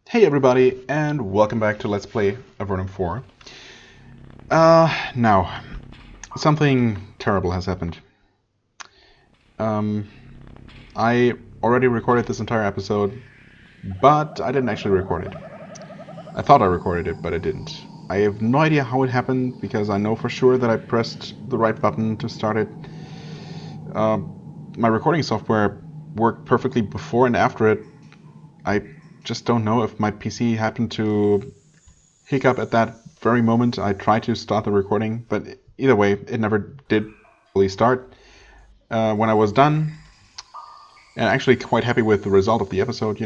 Hey everybody, and welcome back to Let's Play Avernum 4. Now, something terrible has happened. I already recorded this entire episode, but I didn't actually record it. I thought I recorded it, but I didn't. I have no idea how it happened, because I know for sure that I pressed the right button to start it. My recording software worked perfectly before and after it. I just don't know if my PC happened to hiccup at that very moment I tried to start the recording, but either way, it never did fully start. When I was done, and actually quite happy with the result of the episode,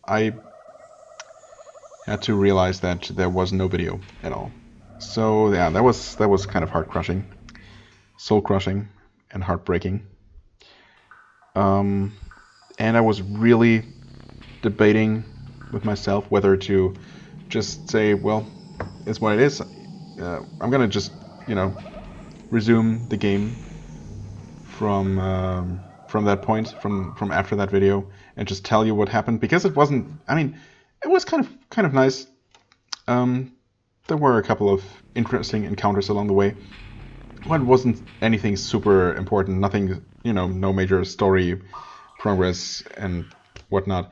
I had to realize that there was no video at all. So yeah, that was kind of heart crushing, soul crushing, and heartbreaking. And I was really debating with myself whether to just say, well, it's what it is. I'm gonna just, resume the game from that point, from after that video, and just tell you what happened, because it wasn't. I mean, it was kind of nice. There were a couple of interesting encounters along the way, but it wasn't anything super important. Nothing, no major story progress and whatnot.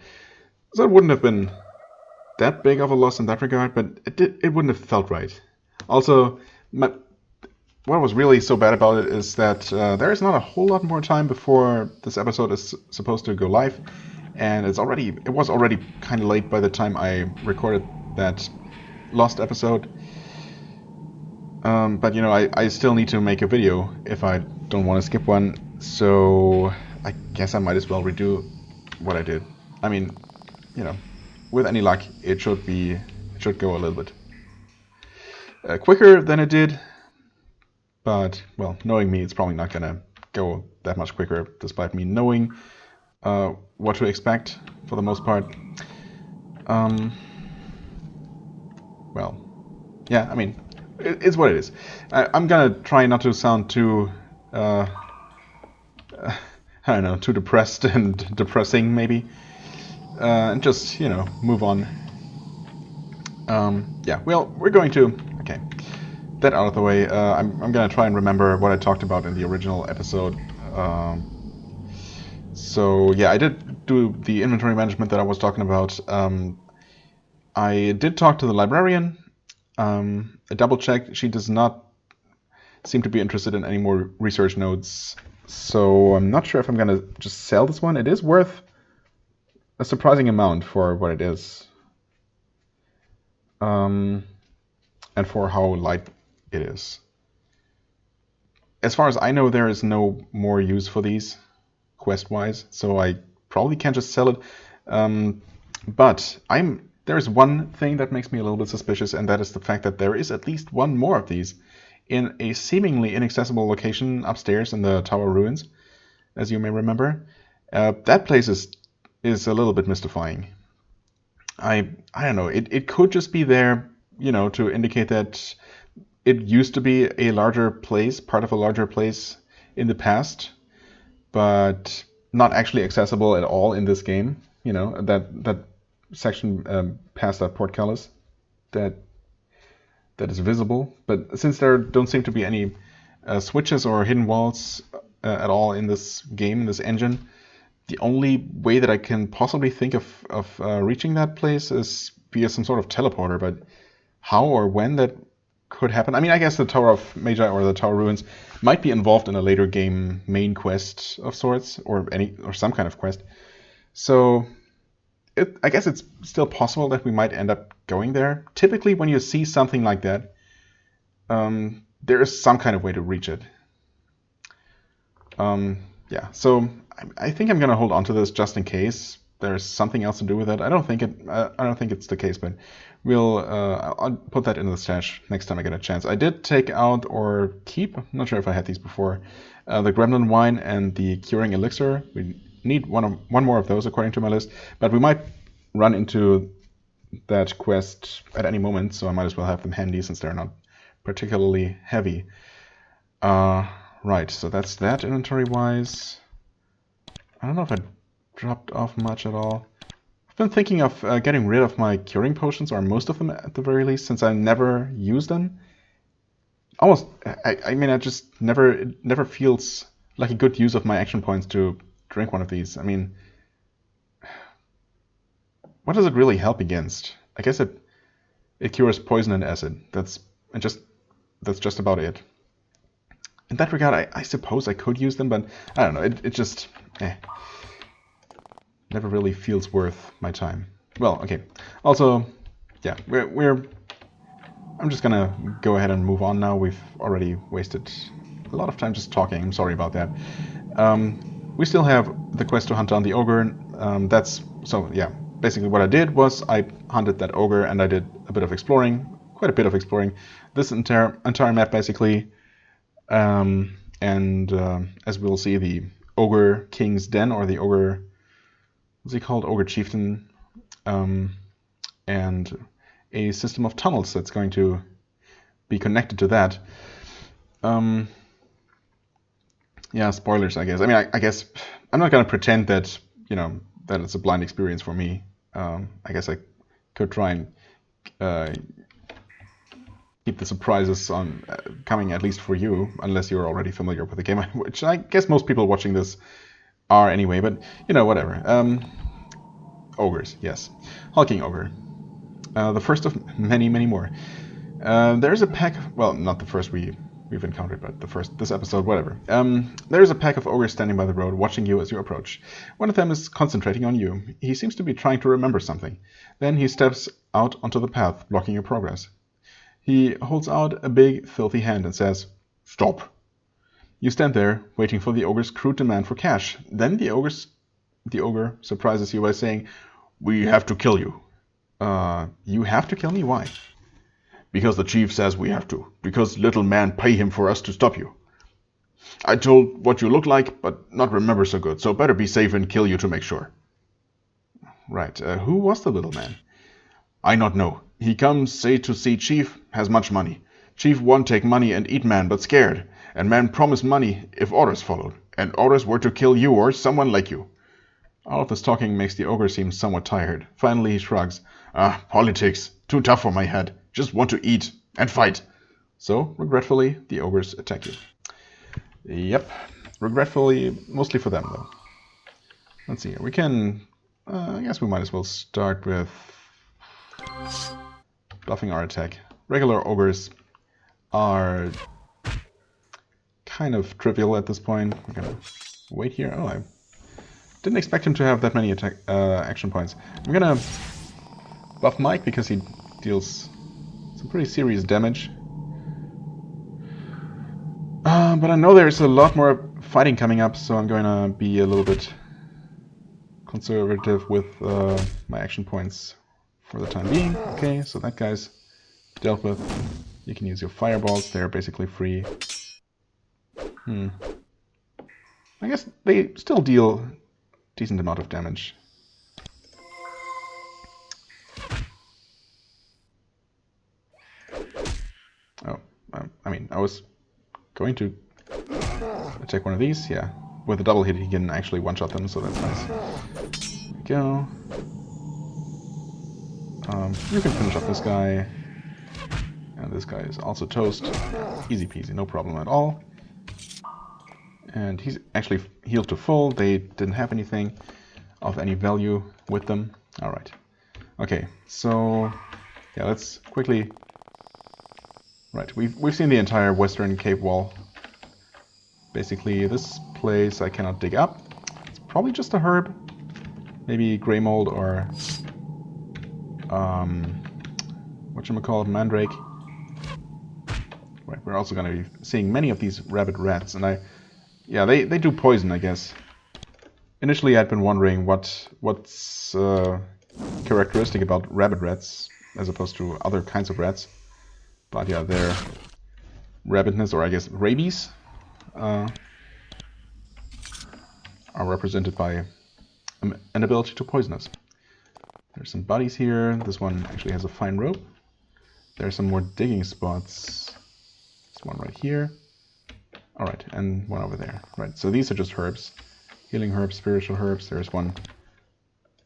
So it wouldn't have been that big of a loss in that regard, but it wouldn't have felt right. Also, what was really so bad about it is that there is not a whole lot more time before this episode is supposed to go live, and it was already kind of late by the time I recorded that lost episode. But I still need to make a video if I don't want to skip one, so I guess I might as well redo what I did. I mean, with any luck, it should go a little bit quicker than it did. But, well, knowing me, it's probably not going to go that much quicker, despite me knowing what to expect, for the most part. Well, yeah, I mean, it's what it is. I'm going to try not to sound too, I don't know, too depressed and depressing, maybe. And just, move on. Yeah, well, we're going to... Okay. That out of the way, I'm gonna try and remember what I talked about in the original episode. So yeah, I did do the inventory management that I was talking about. I did talk to the librarian. I double checked. She does not seem to be interested in any more research nodes. So I'm not sure if I'm gonna just sell this one. It is worth a surprising amount for what it is. And for how light it is. As far as I know, there is no more use for these quest-wise, so I probably can't just sell it. But there is one thing that makes me a little bit suspicious, and that is the fact that there is at least one more of these in a seemingly inaccessible location upstairs in the Tower Ruins, as you may remember. That place is a little bit mystifying. I don't know. It could just be there, to indicate that it used to be a larger place, part of a larger place in the past, but not actually accessible at all in this game. That section past that portcullis that is visible. But since there don't seem to be any switches or hidden walls at all in this game, in this engine, the only way that I can possibly think of reaching that place is via some sort of teleporter. But how or when that could happen? I mean, I guess the Tower of Magi or the Tower Ruins might be involved in a later game main quest of sorts, or some kind of quest. So I guess it's still possible that we might end up going there. Typically, when you see something like that, there is some kind of way to reach it. Yeah, so I think I'm gonna hold on to this just in case there's something else to do with it. I don't think it's the case, but I'll put that into the stash next time I get a chance. I did take out or keep, I'm not sure if I had these before, the Gremlin Wine and the Curing Elixir. We need one more of those according to my list, but we might run into that quest at any moment, so I might as well have them handy since they're not particularly heavy. Right, so that's that inventory-wise. I don't know if I dropped off much at all. I've been thinking of getting rid of my curing potions, or most of them at the very least, since I never use them. Almost, I mean, it never feels like a good use of my action points to drink one of these. I mean, what does it really help against? I guess it cures poison and acid. That's just about it. In that regard, I suppose I could use them, but I don't know. It just never really feels worth my time. Well, okay. Also, yeah, I'm just gonna go ahead and move on now. We've already wasted a lot of time just talking. I'm sorry about that. We still have the quest to hunt down the ogre. Yeah. Basically, what I did was I hunted that ogre and I did a bit of exploring, quite a bit of exploring. This entire map basically. As we'll see, the Ogre King's Den, or the Ogre, what's he called? Ogre Chieftain, and a system of tunnels that's going to be connected to that. Yeah, spoilers, I guess. I mean, I guess I'm not going to pretend that, that it's a blind experience for me. I guess I could try and keep the surprises on coming, at least for you, unless you're already familiar with the game, which I guess most people watching this are anyway, but, whatever. Ogres, yes. Hulking Ogre. The first of many, many more. There's a pack, well, not the first we've encountered, but the first, this episode, whatever. There's a pack of ogres standing by the road, watching you as you approach. One of them is concentrating on you. He seems to be trying to remember something. Then he steps out onto the path, blocking your progress. He holds out a big, filthy hand and says, "Stop." You stand there, waiting for the ogre's crude demand for cash. Then the ogre surprises you by saying, "We have to kill you." You have to kill me? Why? "Because the chief says we have to. Because little man pay him for us to stop you. I told what you look like, but not remember so good, so better be safe and kill you to make sure." Right. Who was the little man? "I not know. He comes, say to see chief, has much money. Chief want take money and eat man, but scared. And man promise money if orders followed. And orders were to kill you or someone like you." All of this talking makes the ogre seem somewhat tired. Finally he shrugs. Politics. Too tough for my head. Just want to eat and fight." So, regretfully, the ogres attack you. Yep. Regretfully, mostly for them, though. Let's see here. We can... I guess we might as well start with buffing our attack. Regular ogres are kind of trivial at this point. We're gonna wait here. Oh, I didn't expect him to have that many attack action points. I'm gonna buff Mike because he deals some pretty serious damage. But I know there's a lot more fighting coming up, so I'm going to be a little bit conservative with my action points for the time being. Okay, so that guy's dealt with. You can use your fireballs, they're basically free. I guess they still deal a decent amount of damage. Oh, I mean, I was going to attack one of these. Yeah, with a double hit he can actually one-shot them, so that's nice. There we go. You can finish up this guy. And this guy is also toast. Easy peasy, no problem at all. And he's actually healed to full. They didn't have anything of any value with them. Alright. Okay, so yeah, let's quickly... Right, we've seen the entire western cave wall. Basically, this place I cannot dig up. It's probably just a herb. Maybe grey mold or whatchamacallit, mandrake. Right, we're also going to be seeing many of these rabbit rats, and yeah, they do poison, I guess. Initially, I'd been wondering what's characteristic about rabbit rats as opposed to other kinds of rats. But yeah, their rabbitness, or I guess rabies, are represented by an ability to poison us. There's some bodies here. This one actually has a fine rope. There's some more digging spots. This one right here. Alright, and one over there. Right, so these are just herbs. Healing herbs, spiritual herbs. There's one,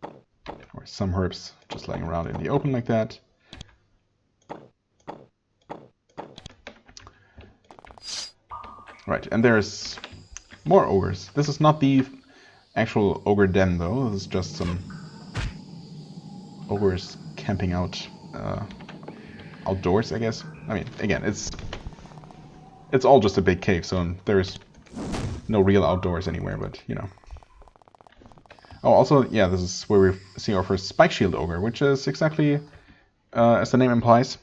or some herbs just laying around in the open like that. Right, and there's more ogres. This is not the actual ogre den, though. This is just some ogres camping out outdoors, I guess. I mean, again, it's all just a big cave, so there's no real outdoors anywhere, but, you know. Oh, also, yeah, this is where we see our first spike shield ogre, which is exactly as the name implies.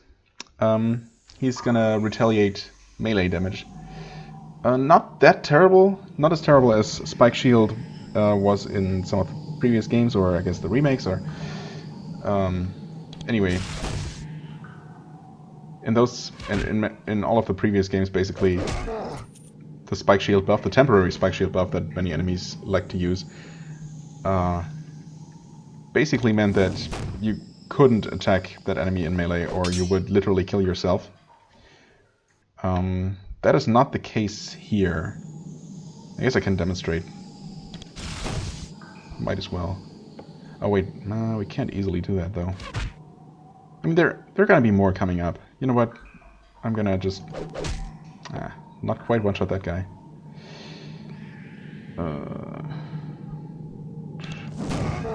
He's gonna retaliate melee damage. Not that terrible, not as terrible as Spike Shield was in some of the previous games, or I guess the remakes, or anyway, in all of the previous games, basically, the Spike Shield buff, the temporary Spike Shield buff that many enemies like to use, basically meant that you couldn't attack that enemy in melee, or you would literally kill yourself. That is not the case here. I guess I can demonstrate. Might as well. Oh wait, no, we can't easily do that though. I mean, there are gonna be more coming up. You know what? I'm gonna just not quite one-shot that guy.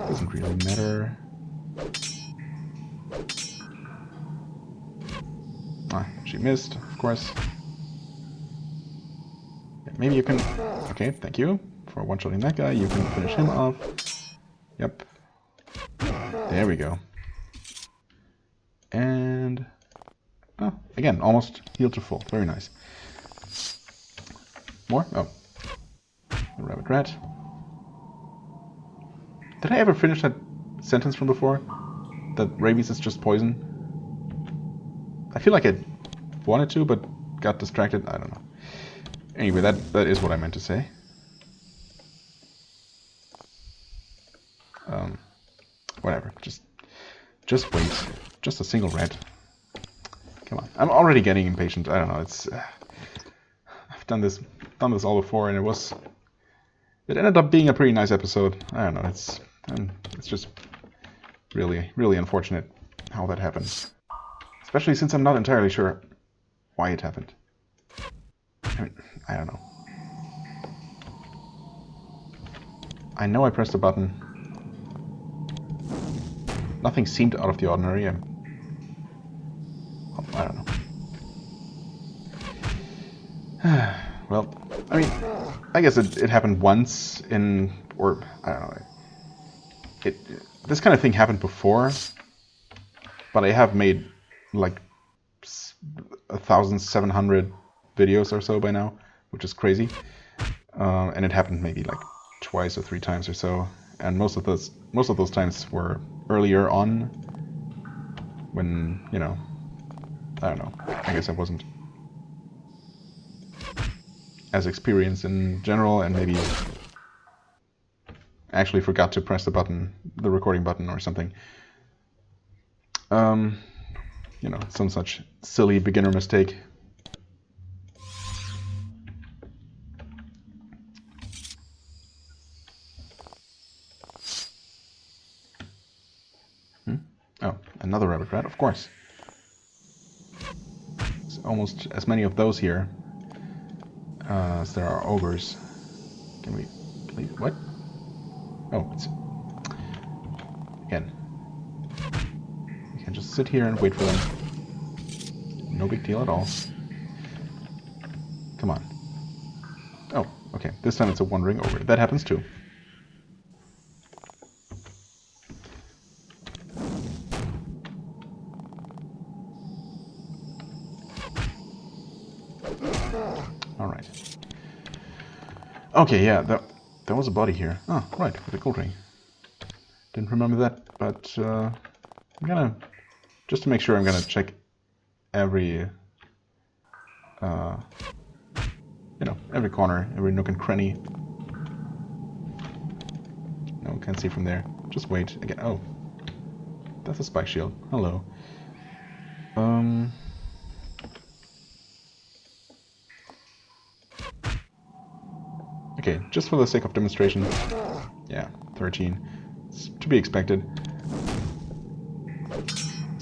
Doesn't really matter. She missed, of course. Maybe you can... Okay, thank you for one-shotting that guy. You can finish him off. Yep. There we go. And... Oh, again, almost healed to full. Very nice. More? Oh. The rabbit rat. Did I ever finish that sentence from before? That rabies is just poison? I feel like I wanted to, but got distracted. I don't know. Anyway, that is what I meant to say. Whatever. Just wait. Just a single rat. Come on. I'm already getting impatient. I don't know. It's I've done this all before, and it ended up being a pretty nice episode. I don't know. It's just really, really unfortunate how that happened. Especially since I'm not entirely sure why it happened. I mean, I don't know. I know I pressed a button. Nothing seemed out of the ordinary. I don't know. Well, I mean, I guess it happened once in, or I don't know. This kind of thing happened before, but I have made like 1,700 videos or so by now, which is crazy. And it happened maybe like twice or 3 times or so, and most of those times were earlier on, when, you know, I don't know, I guess I wasn't as experienced in general, and maybe actually forgot to press the recording button or something. You know, some such silly beginner mistake. Oh, another rabbit rat, of course. There's almost as many of those here as there are ogres. Can we please... What? Oh, it's... Again. We can just sit here and wait for them. No big deal at all. Come on. Oh, okay. This time it's a wandering ogre. That happens too. Alright. Okay, yeah, there was a body here. Oh, right, with a gold ring. Didn't remember that, but I'm gonna... Just to make sure, I'm gonna check every... you know, every corner, every nook and cranny. No one can see from there. Just wait. Again, oh. That's a spike shield. Hello. Okay, just for the sake of demonstration. Yeah, 13. It's to be expected.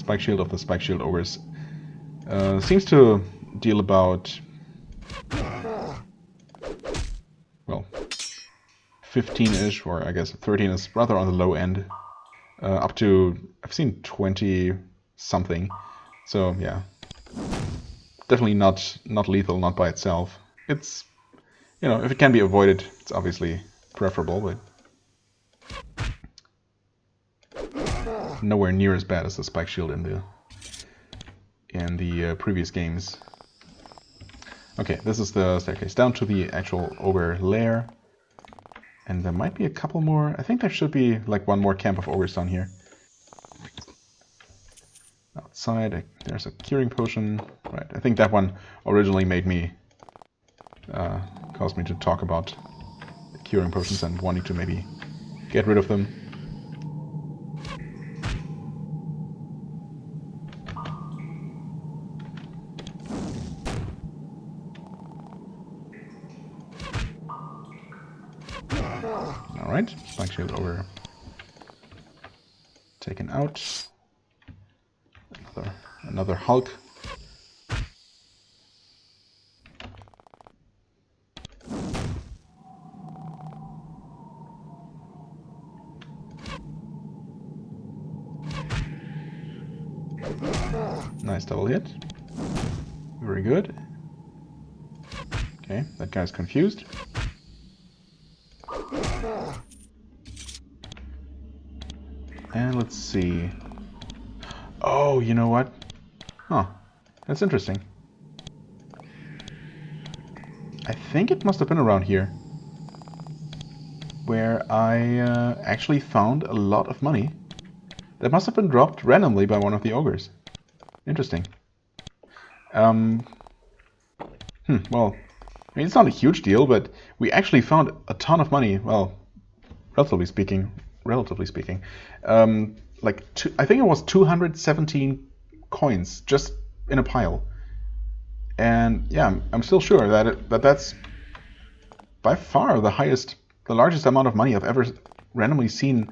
spike shield of the spike shield ogres. Seems to deal about, well, 15-ish, or I guess 13 is rather on the low end. Up to, I've seen 20 something. So yeah, definitely not lethal, not by itself. It's, you know, if it can be avoided, it's obviously preferable, but nowhere near as bad as the spike shield in the previous games. Okay, this is the staircase down to the actual ogre lair. And there might be a couple more. I think there should be like one more camp of ogres down here. Outside, there's a curing potion. Right, I think that one originally made me, caused me to talk about the curing potions and wanting to maybe get rid of them. Alright, spike shield ogre taken out. Another Hulk. Nice double hit. Very good. Okay, that guy's confused. And let's see. Oh, you know what? Huh. That's interesting. I think it must have been around here where I actually found a lot of money that must have been dropped randomly by one of the ogres. Interesting. Well, I mean, it's not a huge deal, but we actually found a ton of money. Well, relatively speaking. I think it was 217 coins just in a pile. And yeah, I'm still sure that that's by far the largest amount of money I've ever randomly seen,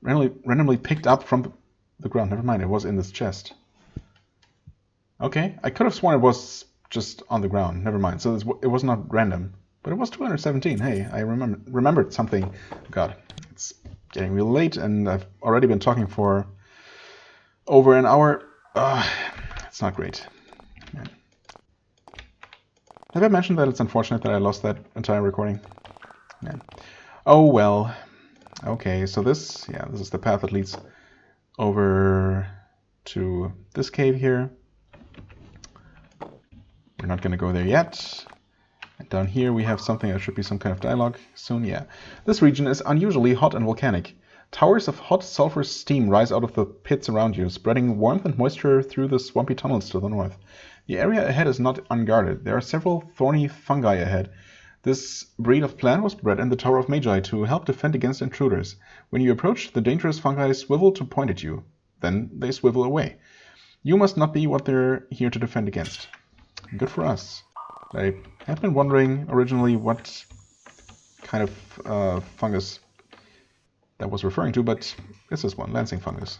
randomly picked up from the ground. Never mind, it was in this chest. Okay, I could have sworn it was just on the ground. Never mind. So it was not random, but it was 217. Hey, I remembered something. God, it's getting real late, and I've already been talking for over an hour. It's not great. Man. Have I mentioned that it's unfortunate that I lost that entire recording? Man. Oh well. Okay, so this is the path that leads over to this cave here. We're not going to go there yet. And down here we have something that should be some kind of dialogue soon. Yeah. This region is unusually hot and volcanic. Towers of hot sulfur steam rise out of the pits around you, spreading warmth and moisture through the swampy tunnels to the north. The area ahead is not unguarded. There are several thorny fungi ahead. This breed of plant was bred in the Tower of Magi to help defend against intruders. When you approach, the dangerous fungi swivel to point at you. Then they swivel away. You must not be what they're here to defend against. Good for us. I have been wondering originally what kind of fungus that was referring to, but this is one, lancing fungus.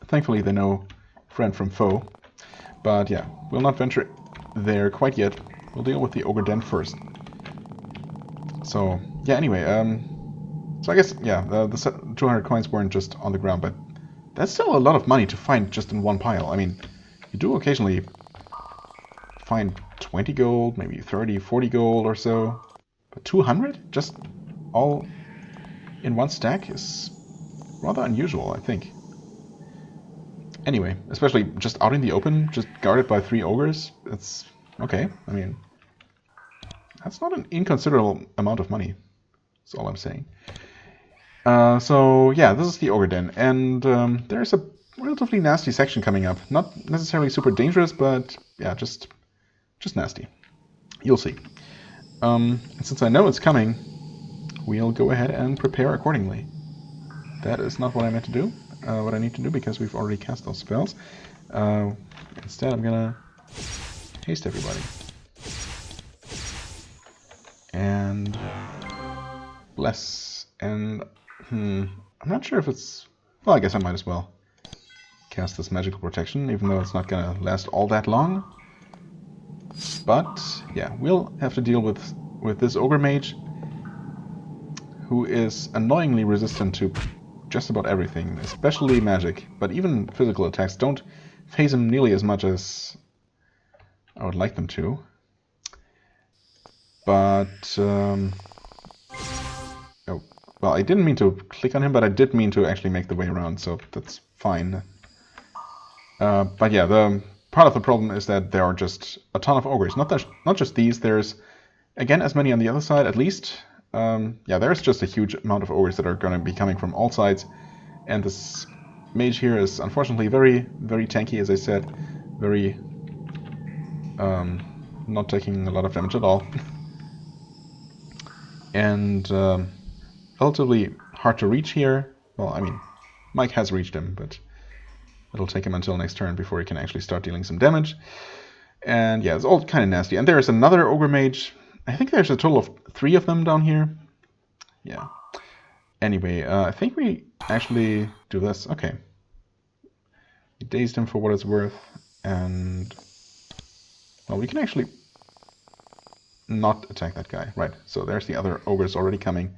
Thankfully they know friend from foe. But yeah, we'll not venture there quite yet. We'll deal with the ogre den first. So yeah, anyway, so I guess yeah, the 200 coins weren't just on the ground, but that's still a lot of money to find just in one pile. I mean, you do occasionally find 20 gold, maybe 30, 40 gold or so, but 200 just all in one stack is rather unusual, I think. Anyway, especially just out in the open, just guarded by 3 ogres, it's okay. I mean, that's not an inconsiderable amount of money. That's all I'm saying. So yeah, this is the ogre den, and there's a relatively nasty section coming up. Not necessarily super dangerous, but yeah, just nasty. You'll see. And since I know it's coming, we'll go ahead and prepare accordingly. That is not what I meant to do. What I need to do, because we've already cast those spells. Instead, I'm gonna haste everybody. And bless. And I'm not sure if it's... Well, I guess I might as well. cast this magical protection, even though it's not gonna last all that long. But yeah, we'll have to deal with this ogre mage, who is annoyingly resistant to just about everything, especially magic, but even physical attacks don't phase him nearly as much as I would like them to. But oh, well, I didn't mean to click on him, but I did mean to actually make the way around, so that's fine. But yeah, the part of the problem is that there are just a ton of ogres. Not just these. There's again as many on the other side, at least. Yeah, there's just a huge amount of ogres that are going to be coming from all sides, and this mage here is unfortunately very, very tanky, as I said, very not taking a lot of damage at all, and relatively hard to reach here. Well, I mean, Mike has reached him, but it'll take him until next turn before he can actually start dealing some damage. And yeah, it's all kind of nasty. And there's another ogre mage. I think there's a total of 3 of them down here. Yeah. Anyway, I think we actually do this. Okay. We dazed him for what it's worth. And well, we can actually not attack that guy. Right. So there's the other ogres already coming.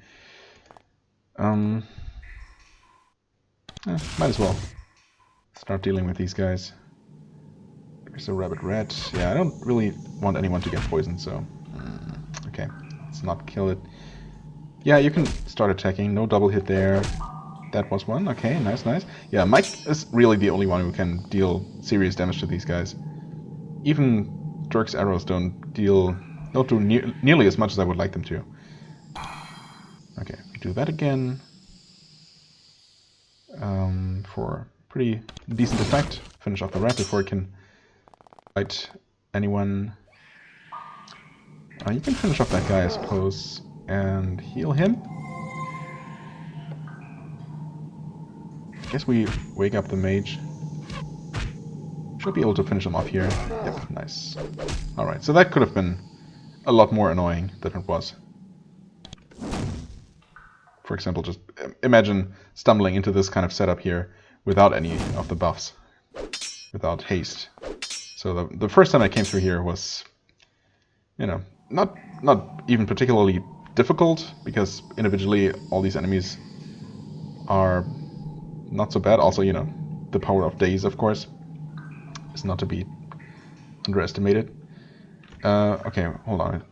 Might as well start dealing with these guys. There's a rabbit rat. Yeah, I don't really want anyone to get poisoned, so okay, let's not kill it. Yeah, you can start attacking. No double hit there. That was one. Okay, nice, nice. Yeah, Mike is really the only one who can deal serious damage to these guys. Even Dirk's arrows don't do nearly as much as I would like them to. Okay, we do that again. For pretty decent effect. Finish off the rat before it can fight anyone. You can finish off that guy, I suppose, and heal him. I guess we wake up the mage. Should be able to finish him off here. Yep, nice. Alright, so that could have been a lot more annoying than it was. For example, just imagine stumbling into this kind of setup here without any of the buffs, without haste. So the first time I came through here was, you know, not even particularly difficult, because individually all these enemies are not so bad. Also, you know, the power of days, of course, is not to be underestimated. Okay, hold on.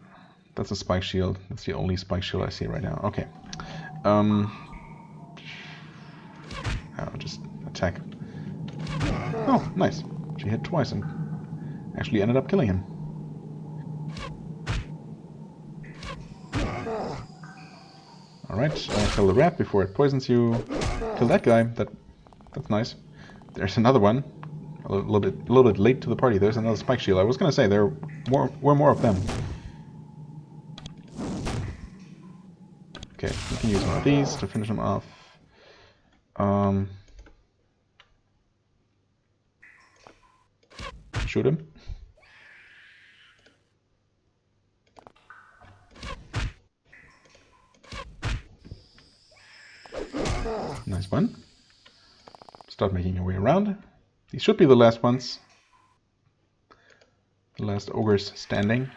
That's a spike shield. That's the only spike shield I see right now. Okay. I'll just attack. Oh, nice. She hit twice and actually ended up killing him. Alright, kill the rat before it poisons you. Kill that guy. That's nice. There's another one. A little bit late to the party. There's another spike shield. I was gonna say there were more of them. Okay, we can use one of these to finish him off. Shoot him. Nice one. Start making your way around. These should be the last ones. The last ogres standing.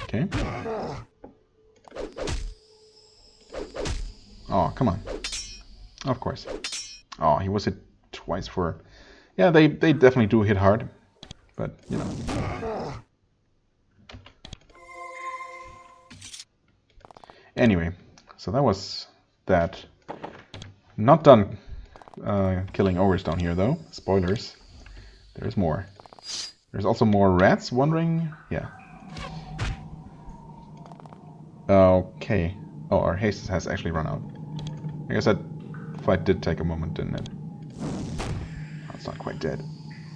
Okay. Oh, come on. Of course. Oh, he was hit twice for... Yeah, they definitely do hit hard. But, you know. Anyway, so that was that. Not done killing ogres down here, though. Spoilers. There's more. There's also more rats wandering. Yeah. Okay. Oh, our haste has actually run out. I guess that fight did take a moment, didn't it? Oh, it's not quite dead.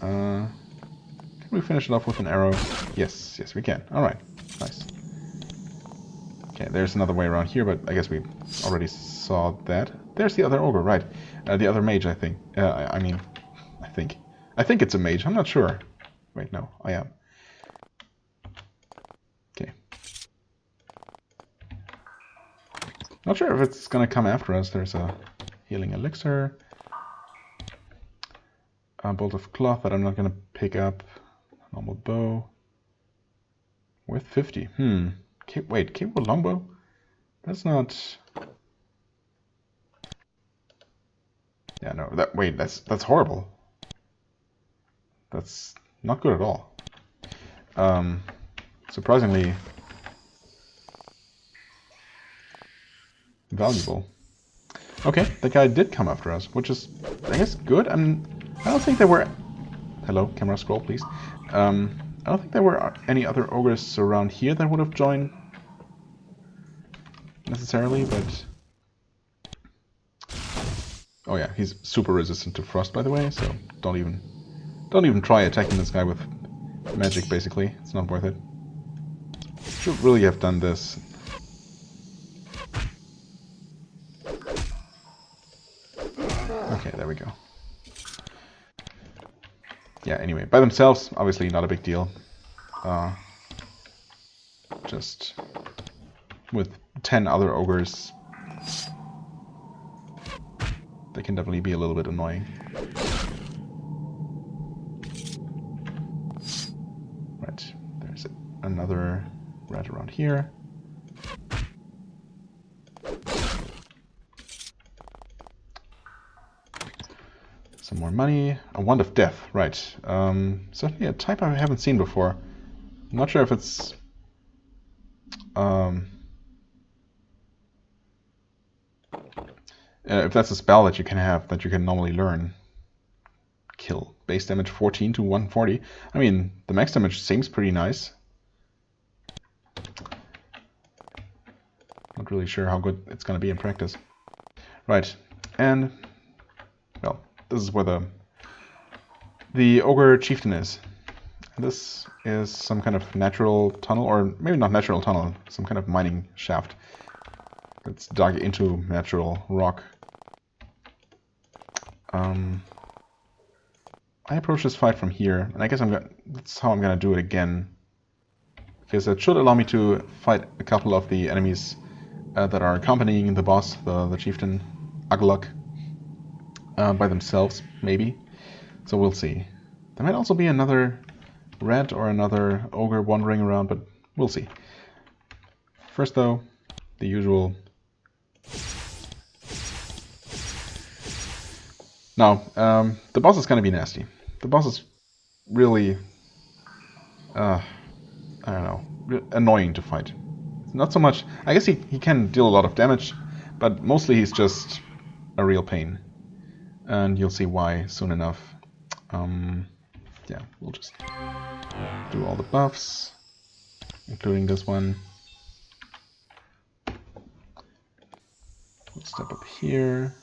Can we finish it off with an arrow? Yes, yes we can. Alright, nice. Okay, there's another way around here, but I guess we already saw that. There's the other ogre, right. The other mage, I think. I think it's a mage, I'm not sure. Wait, no, I am. Okay. Not sure if it's gonna come after us. There's a healing elixir. A bolt of cloth that I'm not gonna pick up. Normal bow. Worth 50. Wait, capable longbow? That's not... Yeah, no, that's horrible. That's not good at all. Surprisingly valuable. Okay, the guy did come after us, which is, I guess, good. I don't think there were... Hello, camera scroll, please. I don't think there were any other ogres around here that would have joined necessarily, but... Oh yeah, he's super resistant to frost, by the way, so don't even try attacking this guy with magic, basically. It's not worth it. Should really have done this. Okay, there we go. Yeah, anyway, by themselves, obviously not a big deal. Just with 10 other ogres, they can definitely be a little bit annoying. Right, there's another rat around here. Some more money. A wand of death, right. Certainly a type I haven't seen before. I'm not sure if it's... if that's a spell that you can have, that you can normally learn. Kill. Base damage 14 to 140. I mean, the max damage seems pretty nice. Not really sure how good it's going to be in practice. Right, and... well, this is where the Ogre Chieftain is. And this is some kind of natural tunnel, or maybe not natural tunnel, some kind of mining shaft. It's dug into natural rock. I approach this fight from here, and I guess that's how I'm gonna do it again. Because it should allow me to fight a couple of the enemies that are accompanying the boss, the chieftain, Aglok, by themselves, maybe. So we'll see. There might also be another rat or another ogre wandering around, but we'll see. First though, the usual. Now, the boss is gonna be nasty. The boss is really, I don't know, annoying to fight. Not so much, I guess he can deal a lot of damage, but mostly he's just a real pain. And you'll see why soon enough. Yeah, we'll just do all the buffs, including this one. We'll step up here.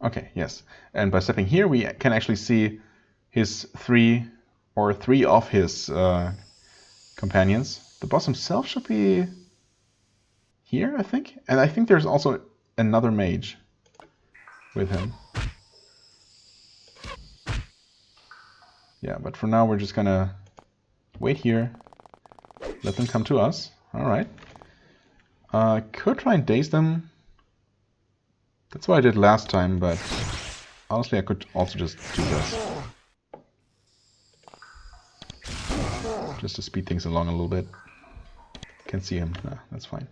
Okay, yes. And by stepping here, we can actually see his three of his companions. The boss himself should be here, I think. And I think there's also another mage with him. Yeah, but for now we're just gonna wait here. Let them come to us. Alright. Could try and daze them. That's what I did last time, but honestly I could also just do this. Just to speed things along a little bit. Can't see him. Nah, that's fine.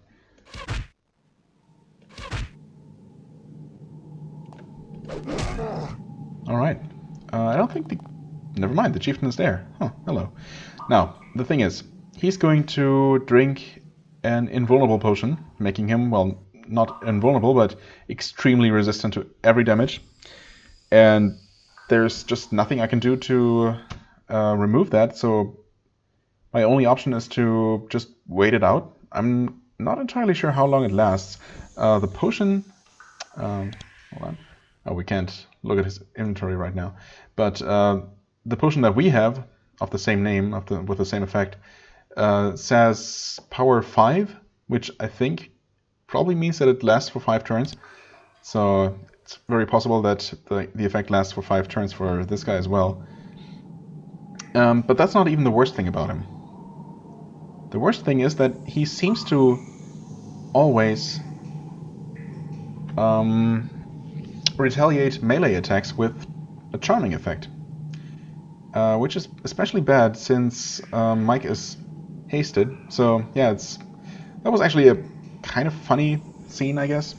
Alright. I don't think never mind, the chieftain is there. Huh, hello. Now, the thing is, he's going to drink an invulnerable potion, making him, well, not invulnerable, but extremely resistant to every damage. And there's just nothing I can do to remove that, so my only option is to just wait it out. I'm not entirely sure how long it lasts. The potion... hold on. Oh, we can't look at his inventory right now. But the potion that we have, of the same name, with the same effect, says power 5, which I think probably means that it lasts for 5 turns. So it's very possible that the effect lasts for 5 turns for this guy as well. But that's not even the worst thing about him. The worst thing is that he seems to always retaliate melee attacks with a charming effect. Which is especially bad since Mike is hasted. So yeah, that was actually a kind of funny scene, I guess.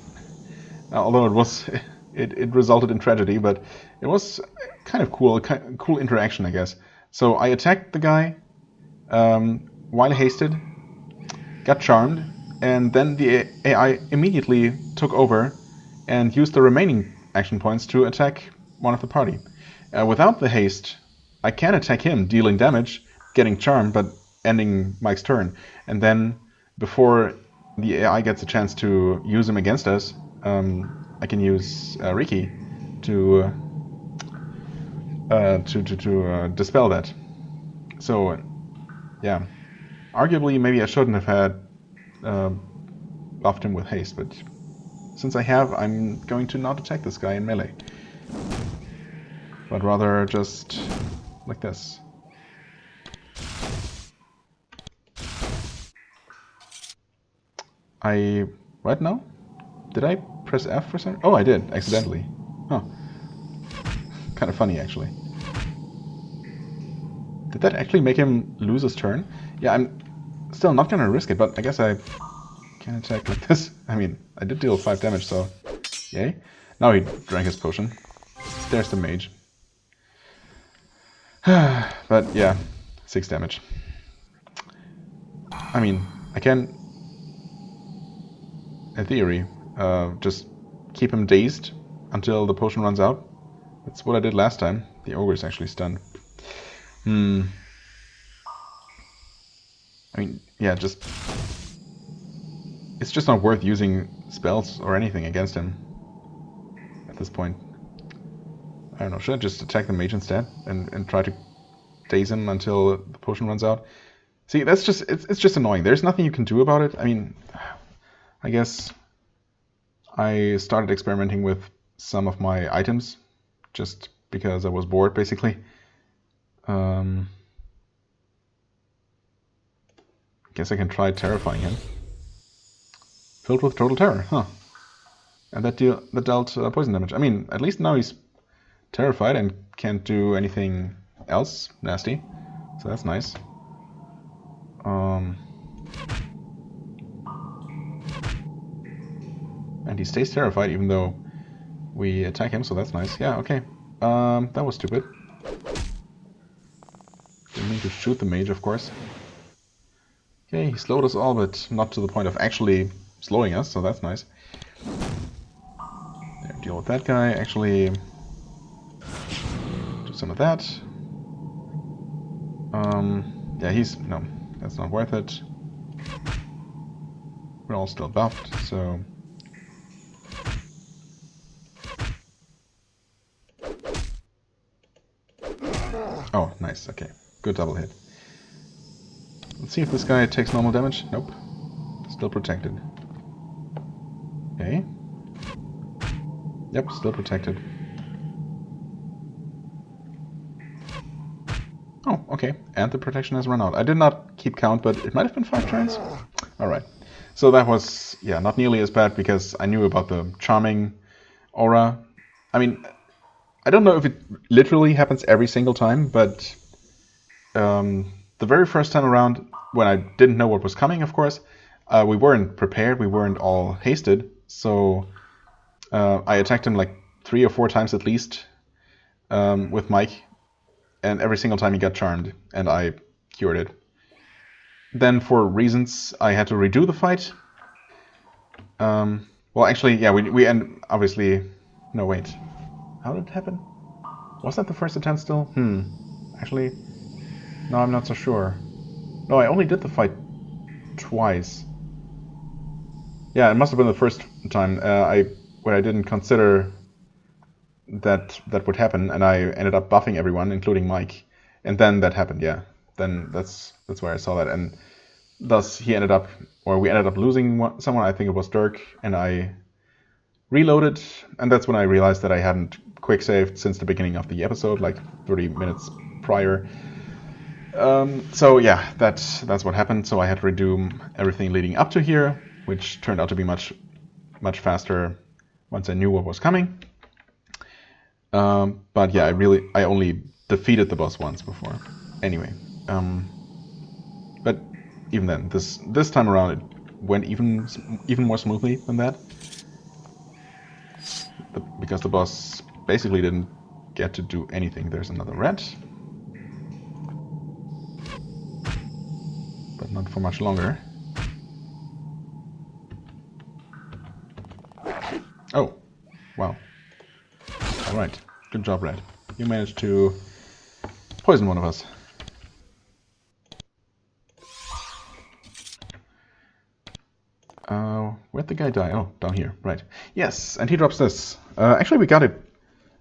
Although it was it resulted in tragedy, but it was kind of cool interaction, I guess. So I attacked the guy while hasted, got charmed, and then the AI immediately took over and used the remaining action points to attack one of the party. Without the haste, I can attack him, dealing damage, getting charmed, but ending Mike's turn. And then, before the AI gets a chance to use him against us, I can use Riki to dispel that. So, yeah, arguably maybe I shouldn't have had buffed him with haste, but since I have, I'm going to not attack this guy in melee, but rather just like this. What now? Did I press F for some? Oh, I did, accidentally. Huh. Kind of funny, actually. Did that actually make him lose his turn? Yeah, I'm still not gonna risk it, but I guess I can attack like this. I mean, I did deal 5 damage, so yay. Now he drank his potion. There's the mage. But yeah, 6 damage. I mean, I can, in theory, just keep him dazed until the potion runs out. That's what I did last time. The ogre is actually stunned. I mean, yeah, it's just not worth using spells or anything against him at this point. I don't know, should I just attack the mage instead and try to daze him until the potion runs out? See, that's just, it's just annoying. There's nothing you can do about it. I mean, I guess I started experimenting with some of my items just because I was bored, basically. Guess I can try terrifying him. Filled with total terror, huh? And that dealt poison damage. I mean, at least now he's terrified and can't do anything else nasty, so that's nice. And he stays terrified even though we attack him, so that's nice. Yeah, okay. That was stupid. Didn't mean to shoot the mage, of course. Okay, he slowed us all, but not to the point of actually slowing us, so that's nice. There, deal with that guy. Actually, do some of that. Yeah, no, that's not worth it. We're all still buffed, so... Oh, nice, okay. Good double hit. Let's see if this guy takes normal damage. Nope. Still protected. Okay. Yep, still protected. Oh, okay. And the protection has run out. I did not keep count, but it might have been 5 turns. Alright. So that was, yeah, not nearly as bad because I knew about the charming aura. I mean, I don't know if it literally happens every single time, but the very first time around, when I didn't know what was coming, of course, we weren't prepared, we weren't all hasted, so I attacked him like 3 or 4 times at least with Mike, and every single time he got charmed, and I cured it. Then, for reasons, I had to redo the fight. Well, actually, yeah, we end, obviously... No, wait. How did it happen? Was that the first attempt still? Actually, no, I'm not so sure. No, I only did the fight twice. Yeah, it must have been the first time where I didn't consider that would happen, and I ended up buffing everyone, including Mike. And then that happened, yeah. Then that's where I saw that, and thus we ended up losing someone. I think it was Dirk, and I reloaded, and that's when I realized that I hadn't quick saved since the beginning of the episode, like 30 minutes prior. So yeah, that's what happened. So I had to redo everything leading up to here, which turned out to be much faster once I knew what was coming. But yeah, I only defeated the boss once before. Anyway, but even then, this time around it went even more smoothly than that, because the boss basically didn't get to do anything. There's another rat, but not for much longer. Oh, wow. Alright, good job, rat. You managed to poison one of us. Where'd the guy die? Oh, down here, right. Yes, and he drops this. Actually, we got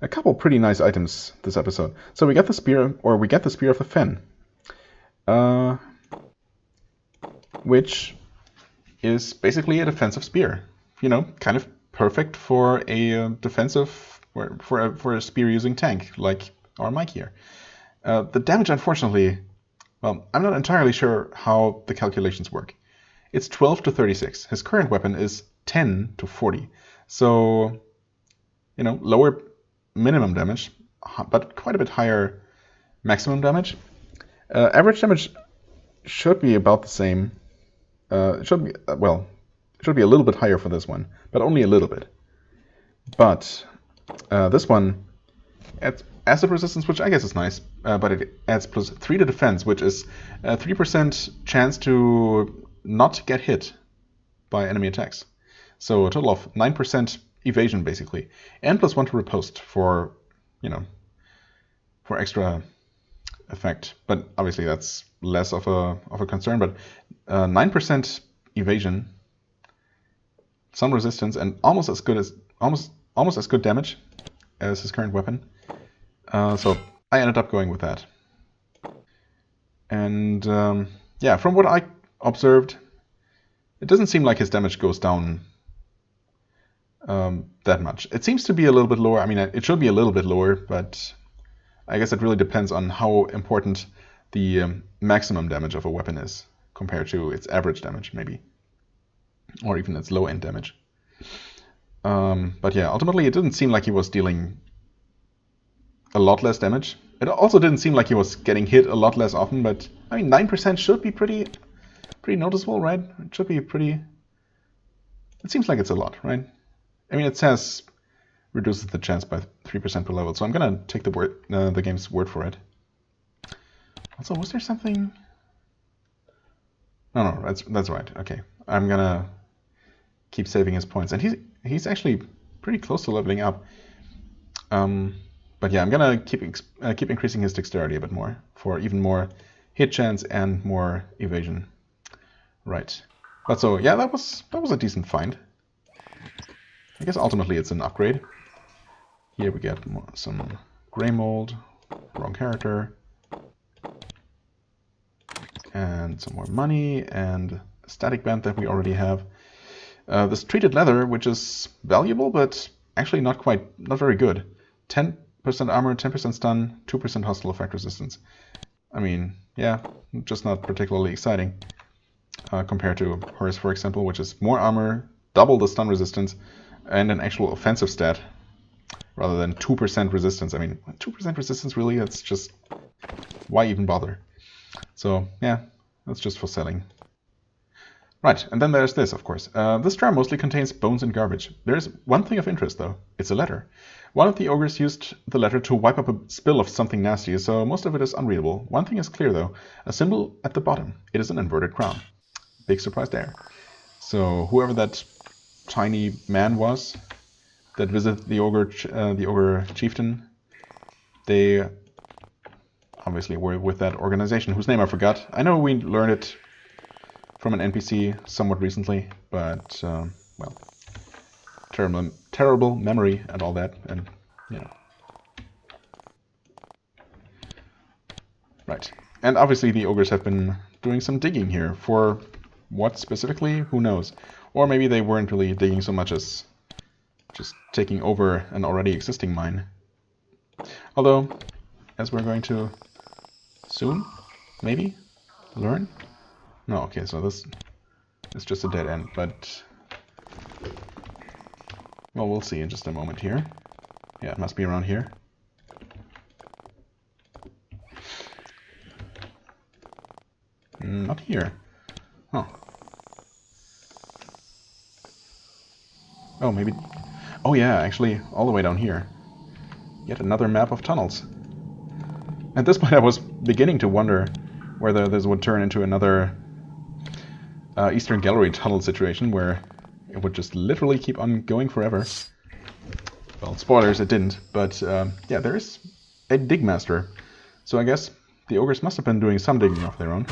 a couple pretty nice items this episode. So we got the spear, or we get the Spear of the Fen. Which is basically a defensive spear. You know, kind of perfect for a defensive, for a spear-using tank, like our Mike here. The damage, unfortunately, well, I'm not entirely sure how the calculations work. It's 12 to 36. His current weapon is 10 to 40. So, you know, lower minimum damage, but quite a bit higher maximum damage. Average damage should be about the same. It should be, well, it should be a little bit higher for this one, but only a little bit. But this one adds acid resistance, which I guess is nice, but it adds +3 to defense, which is a 3% chance to not get hit by enemy attacks. So a total of 9% evasion, basically, and +1 to riposte for, you know, for extra effect. But obviously that's less of a concern. But 9% evasion, some resistance, and almost as good damage as his current weapon. So I ended up going with that. And yeah, from what I observed, it doesn't seem like his damage goes down that much. It seems to be a little bit lower. I mean, it should be a little bit lower, but I guess it really depends on how important the maximum damage of a weapon is compared to its average damage, maybe, or even its low-end damage. But yeah, ultimately it didn't seem like he was dealing a lot less damage. It also didn't seem like he was getting hit a lot less often, but I mean, 9% should be pretty noticeable, right? It should be pretty... It seems like it's a lot, right? I mean, it says reduces the chance by 3% per level, so I'm gonna take the game's word for it. Also, was there something... No, that's right. Okay, I'm gonna keep saving his points, and he's actually pretty close to leveling up. But yeah, I'm gonna keep increasing his dexterity a bit more for even more hit chance and more evasion. Right. But so yeah, that was a decent find. I guess ultimately it's an upgrade. Here we get some gray mold, wrong character, and some more money and a static band that we already have. This treated leather, which is valuable, but actually not very good. 10% armor, 10% stun, 2% hostile effect resistance. I mean, yeah, just not particularly exciting. Compared to hers, for example, which is more armor, double the stun resistance, and an actual offensive stat, rather than 2% resistance. I mean, 2% resistance, really? That's just... why even bother? So, yeah, that's just for selling. Right, and then there's this, of course. This jar mostly contains bones and garbage. There's one thing of interest, though. It's a letter. One of the ogres used the letter to wipe up a spill of something nasty, so most of it is unreadable. One thing is clear, though. A symbol at the bottom. It is an inverted crown. Big surprise there. So whoever that tiny man was that visited the ogre chieftain, they obviously were with that organization whose name I forgot. I know we learned it from an NPC somewhat recently, but well, terrible memory and all that, and you know. Right, and obviously the ogres have been doing some digging here. For what specifically? Who knows? Or maybe they weren't really digging so much as just taking over an already existing mine. Although, as we're going to soon, maybe, learn? No, okay, so this it's just a dead end, but... Well, we'll see in just a moment here. Yeah, it must be around here. Not here. Huh. Oh, maybe... Oh yeah, actually, all the way down here. Yet another map of tunnels. At this point I was beginning to wonder whether this would turn into another Eastern Gallery tunnel situation where it would just literally keep on going forever. Well, spoilers, it didn't, but yeah, there is a dig master. So I guess the ogres must have been doing some digging of their own.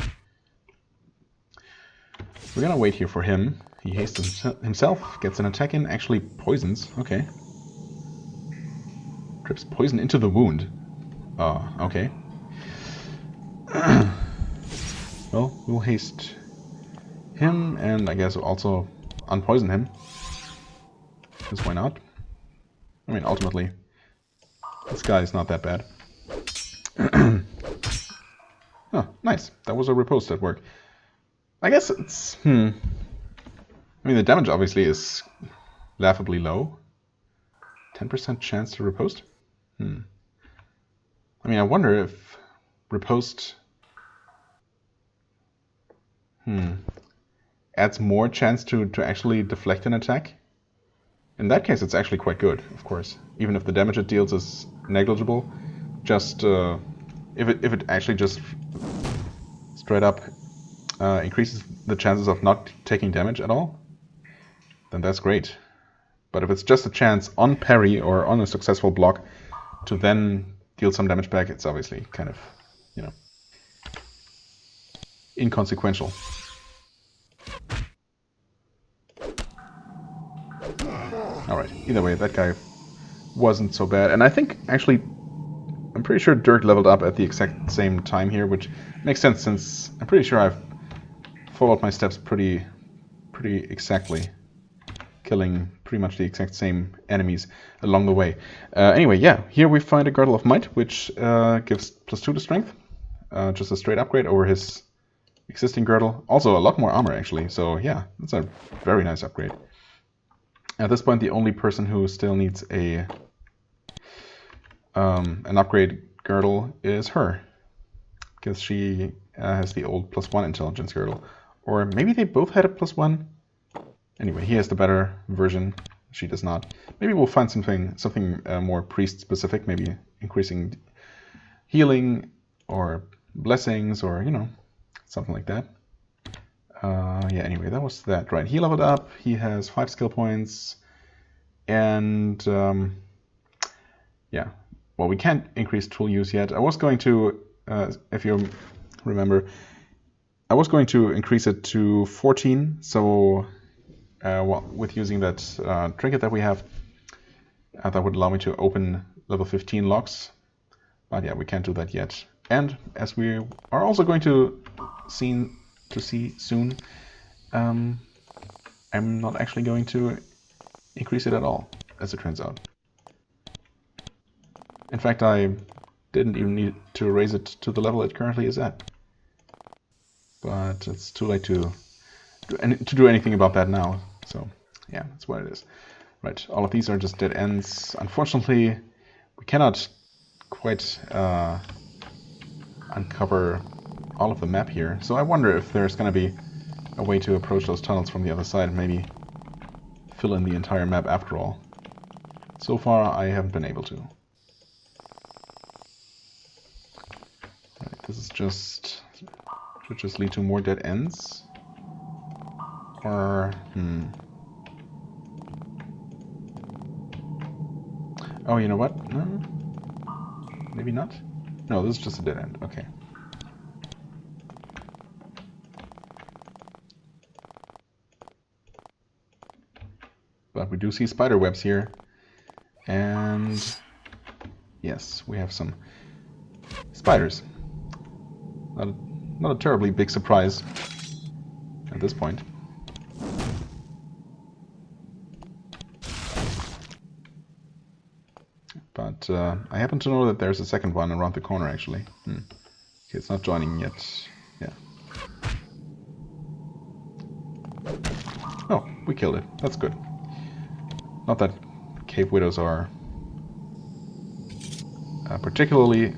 We're gonna wait here for him. He hastens himself, gets an attack in, actually poisons. Okay. Drips poison into the wound. Okay. Well, we'll haste him, and I guess also unpoison him. Because why not? I mean, ultimately, this guy is not that bad. Oh, nice. That was a riposte at work. I guess it's... I mean, the damage obviously is laughably low. 10% chance to riposte? I mean, I wonder if riposte... adds more chance to actually deflect an attack. In that case, it's actually quite good, of course. Even if the damage it deals is negligible, just if it actually just straight up increases the chances of not taking damage at all, then that's great. But if it's just a chance on parry or on a successful block to then deal some damage back, it's obviously kind of, you know, inconsequential. Alright, either way, that guy wasn't so bad. And I think, actually, I'm pretty sure Dirk leveled up at the exact same time here, which makes sense since I'm pretty sure I've followed my steps pretty exactly, killing pretty much the exact same enemies along the way. Anyway, yeah, here we find a Girdle of Might, which gives +2 to strength. Just a straight upgrade over his existing girdle. Also a lot more armor, actually, so yeah, that's a very nice upgrade. At this point, the only person who still needs an upgrade girdle is her, because she has the old +1 intelligence girdle. Or maybe they both had a +1. Anyway, he has the better version. She does not. Maybe we'll find something more priest specific, maybe increasing healing or blessings or, you know, something like that. Yeah, anyway, that was that. Right, he leveled up. He has 5 skill points. And, yeah. Well, we can't increase tool use yet. I was going to, if you remember, I was going to increase it to 14. So, well, with using that trinket that we have, that would allow me to open level 15 locks. But yeah, we can't do that yet. And as we are also going to see soon, I'm not actually going to increase it at all, as it turns out. In fact, I didn't even need to raise it to the level it currently is at. But it's too late to do anything about that now. So yeah, that's what it is. Right, all of these are just dead ends. Unfortunately, we cannot quite uncover all of the map here. So I wonder if there's going to be a way to approach those tunnels from the other side and maybe fill in the entire map after all. So far, I haven't been able to. Right, this is should just lead to more dead ends. Or, Oh, you know what? No, maybe not. No, this is just a dead end. Okay. But we do see spider webs here. And yes, we have some spiders. Not a terribly big surprise at this point. But I happen to know that there's a second one around the corner, actually. Okay, it's not joining yet. Yeah. Oh, we killed it. That's good. Not that cave widows are particularly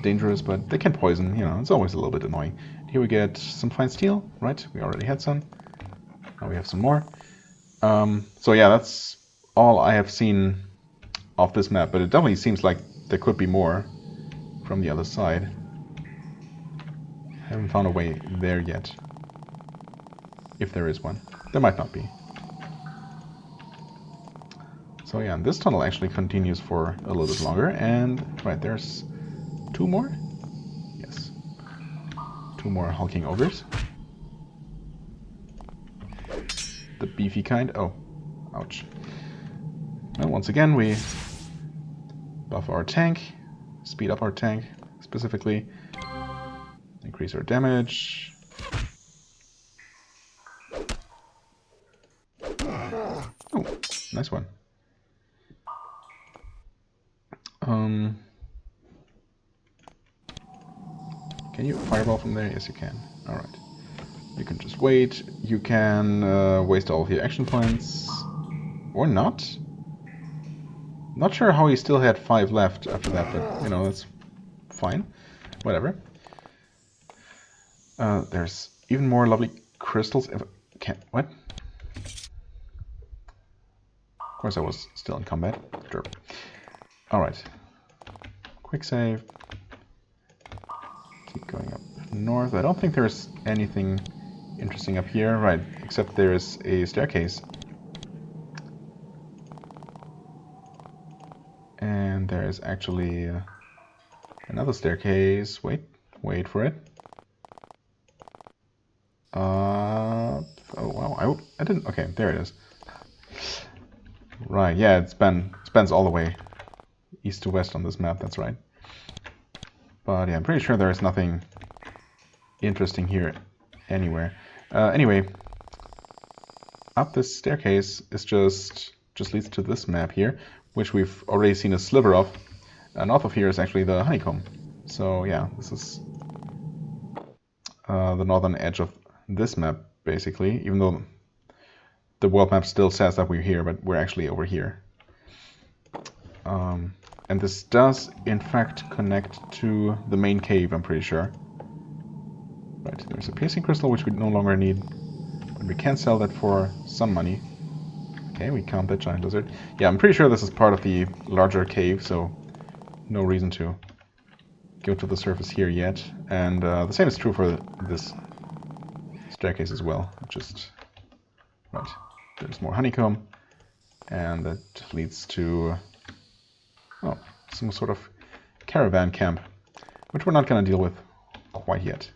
dangerous, but they can poison, you know, it's always a little bit annoying. Here we get some fine steel, right? We already had some. Now we have some more. So yeah, that's all I have seen of this map, but it definitely seems like there could be more from the other side. Haven't found a way there yet. If there is one. There might not be. So yeah, this tunnel actually continues for a little bit longer, and right, there's two more? Yes. Two more hulking ogres. The beefy kind. Oh, ouch. And once again, we buff our tank, speed up our tank specifically, increase our damage. Oh, nice one. Can you fireball from there? Yes, you can. Alright. You can just wait. You can waste all of your action points. Or not. Not sure how he still had 5 left after that, but, you know, that's fine. Whatever. There's even more lovely crystals. What? Of course I was still in combat. Sure. Alright. Quick save. Keep going up north. I don't think there's anything interesting up here. Right, except there is a staircase. And there is actually another staircase. Wait for it. Oh wow, I didn't. Okay, there it is. Right, yeah, it spans all the way east to west on this map. That's right. But yeah, I'm pretty sure there is nothing interesting here anywhere. Anyway, up this staircase is just leads to this map here, which we've already seen a sliver of. North of here is actually the honeycomb. So yeah, this is the northern edge of this map, basically, even though the world map still says that we're here, but we're actually over here. And this does, in fact, connect to the main cave, I'm pretty sure. Right, there's a piercing crystal, which we no longer need, but we can sell that for some money. Okay, we count that giant lizard. Yeah, I'm pretty sure this is part of the larger cave, so no reason to go to the surface here yet. And the same is true for this staircase as well. Just, right, there's more honeycomb, and that leads to, oh, some sort of caravan camp, which we're not going to deal with quite yet.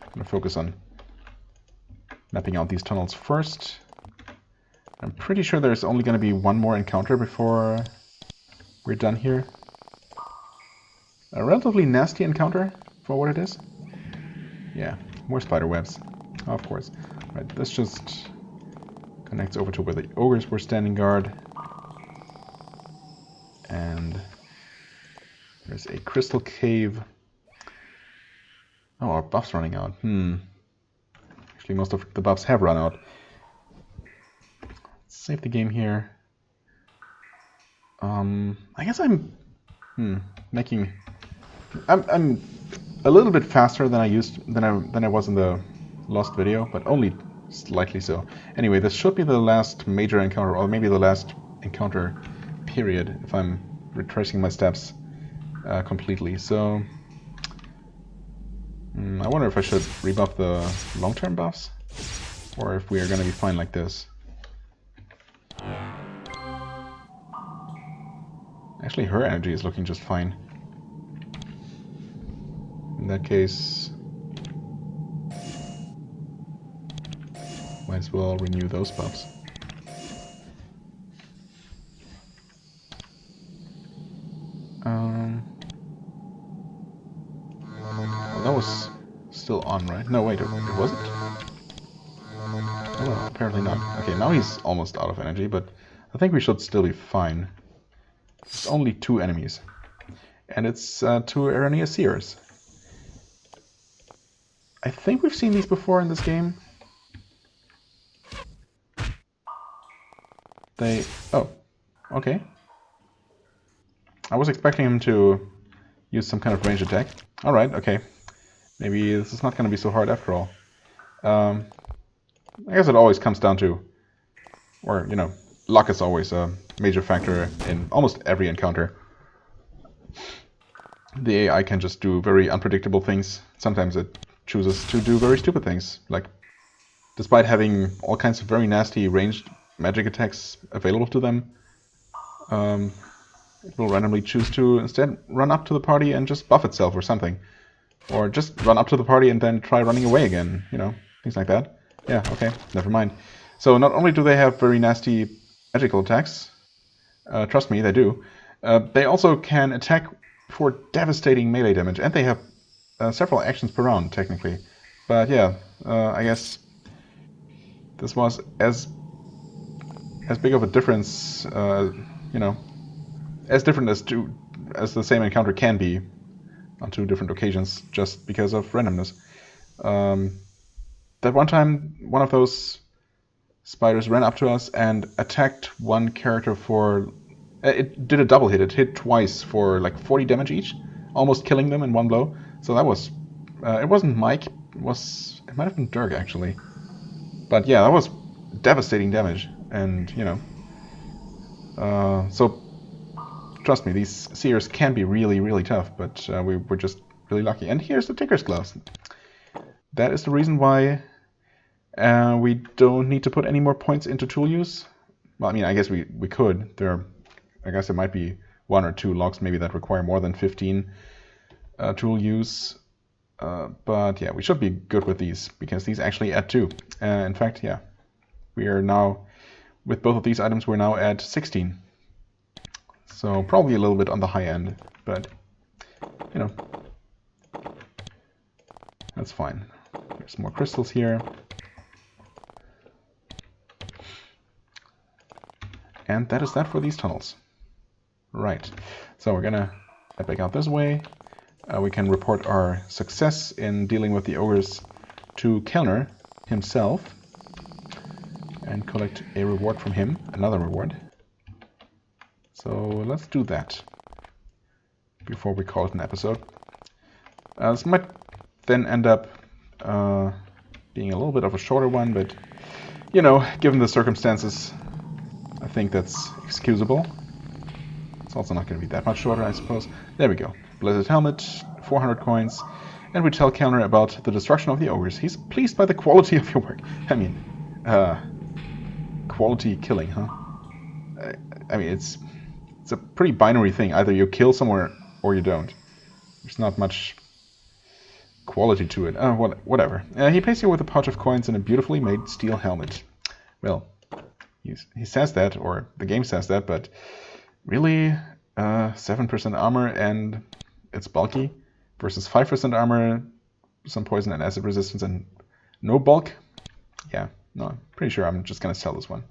I'm going to focus on mapping out these tunnels first. I'm pretty sure there's only going to be one more encounter before we're done here. A relatively nasty encounter for what it is. Yeah, more spider webs, of course. Right, this just connects over to where the ogres were standing guard. And there's a crystal cave. Oh, our buff's running out. Actually, most of the buffs have run out. Let's save the game here. I guess I'm making. I'm a little bit faster than I was in the last video, but only slightly so. Anyway, this should be the last major encounter, or maybe the last encounter period, if I'm retracing my steps completely. So I wonder if I should rebuff the long-term buffs, or if we are going to be fine like this. Actually, her energy is looking just fine. In that case, might as well renew those buffs. Well, that was still on, right? No, wait, it wasn't? Oh, well, apparently not. Okay, now he's almost out of energy, but I think we should still be fine. It's only 2 enemies. And it's 2 Avernites. I think we've seen these before in this game. they... Oh, okay. I was expecting him to use some kind of range attack. Alright, okay. Maybe this is not going to be so hard after all. I guess it always comes down to... Or, you know, luck is always a major factor in almost every encounter. The AI can just do very unpredictable things. Sometimes it chooses to do very stupid things. Like, despite having all kinds of very nasty ranged magic attacks available to them, it will randomly choose to instead run up to the party and just buff itself or something. Or just run up to the party and then try running away again, you know, things like that. Yeah, okay, never mind. So not only do they have very nasty magical attacks, trust me, they do, they also can attack for devastating melee damage, and they have several actions per round, technically. But yeah, I guess this was as big of a difference, you know, as different as the same encounter can be on two different occasions, just because of randomness. That one time, one of those spiders ran up to us and attacked one character for... It did a double hit. It hit twice for like 40 damage each, almost killing them in one blow. So that was... it wasn't Mike, it might have been Dirk, actually. But yeah, that was devastating damage. And, you know... so, trust me, these seers can be really, really tough, but we were just really lucky. And here's the Tinker's Gloves. That is the reason why we don't need to put any more points into tool use. Well, I mean, I guess we could. I guess there might be one or two logs maybe that require more than 15 tool use. But yeah, we should be good with these, because these actually add 2. In fact, yeah, we are now, with both of these items, we're now at 16. So probably a little bit on the high end, but, you know, that's fine. There's more crystals here. And that is that for these tunnels. Right, so we're gonna head back out this way. We can report our success in dealing with the ogres to Kellner himself and collect a reward from him, another reward. So let's do that before we call it an episode. This might then end up being a little bit of a shorter one, but, you know, given the circumstances, I think that's excusable. It's also not going to be that much shorter, I suppose. There we go. Blizzard Helmet, 400 coins. And we tell Kellner about the destruction of the ogres. He's pleased by the quality of your work. I mean, quality killing, huh? I mean, it's a pretty binary thing. Either you kill somewhere or you don't. There's not much quality to it. Whatever. He pays you with a pouch of coins and a beautifully made steel helmet. Well, he says that, or the game says that, but really, 7% armor and it's bulky versus 5% armor, some poison and acid resistance, and no bulk. Yeah, no, I'm pretty sure I'm just gonna sell this one.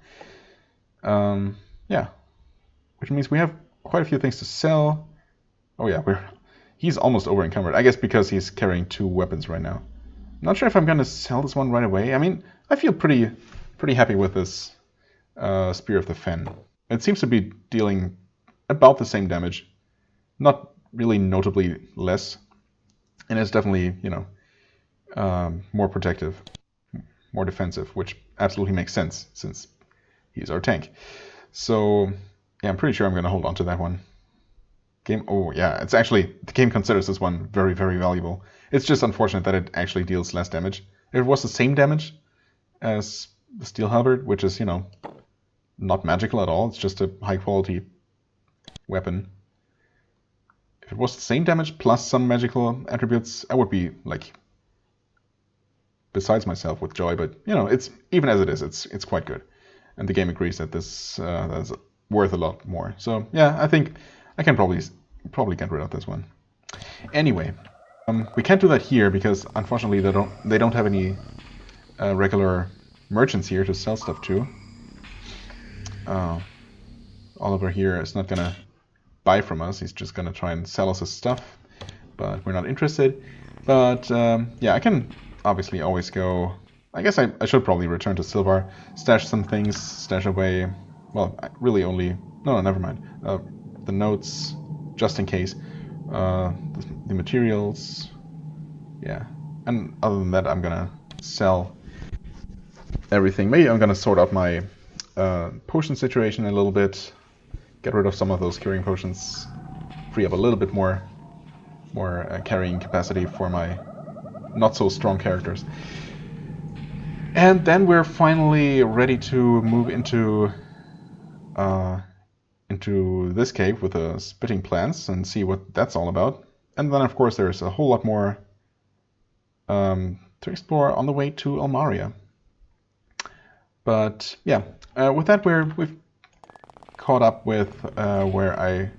Yeah, which means we have quite a few things to sell. Oh yeah, he's almost over encumbered. I guess because he's carrying 2 weapons right now. I'm not sure if I'm gonna sell this one right away. I mean, I feel pretty happy with this Spear of the Fen. It seems to be dealing about the same damage, not really notably less, and it's definitely, you know, more protective, more defensive, which absolutely makes sense since he's our tank. So yeah, I'm pretty sure I'm going to hold on to that one. Oh yeah, it's actually, the game considers this one very, very valuable. It's just unfortunate that it actually deals less damage. If it was the same damage as the Steel Halberd, which is, you know, not magical at all, it's just a high quality weapon. If it was the same damage plus some magical attributes, I would be like besides myself with joy. But you know, it's even as it is, it's quite good, and the game agrees that this that's worth a lot more. So yeah, I think I can probably get rid of this one. Anyway, we can't do that here because unfortunately they don't have any regular merchants here to sell stuff to. Oliver here is not gonna buy from us. He's just gonna try and sell us his stuff, but we're not interested. But yeah, I can obviously always go. I guess I should probably return to Silvar, stash some things, stash away well, really only, no, never mind. The notes, just in case. The materials, yeah. And other than that, I'm gonna sell everything. Maybe I'm gonna sort out my potion situation a little bit. Get rid of some of those curing potions. Free up a little bit more carrying capacity for my not so strong characters. And then we're finally ready to move into this cave with the spitting plants and see what that's all about. And then, of course, there's a whole lot more to explore on the way to Almaria. But yeah, with that, we've caught up with where I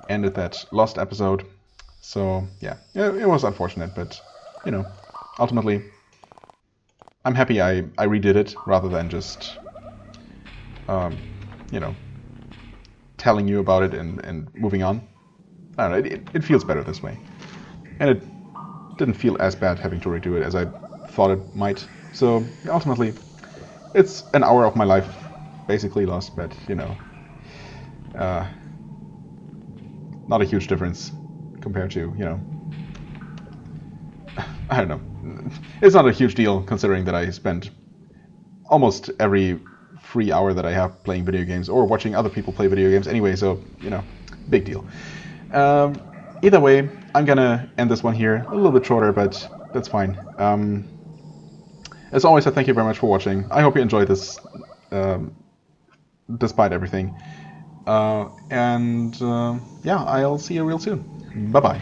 ended that lost episode. So yeah, it was unfortunate, but you know, ultimately, I'm happy I redid it rather than just you know, telling you about it and moving on. I don't know, it feels better this way. And it didn't feel as bad having to redo it as I thought it might. So ultimately, it's an hour of my life basically lost, but you know, not a huge difference compared to, you know, I don't know. It's not a huge deal considering that I spend almost every free hour that I have playing video games or watching other people play video games anyway, so, you know, big deal. Either way, I'm gonna end this one here, a little bit shorter, but that's fine. As always, I thank you very much for watching. I hope you enjoyed this, despite everything. Yeah, I'll see you real soon. Bye-bye.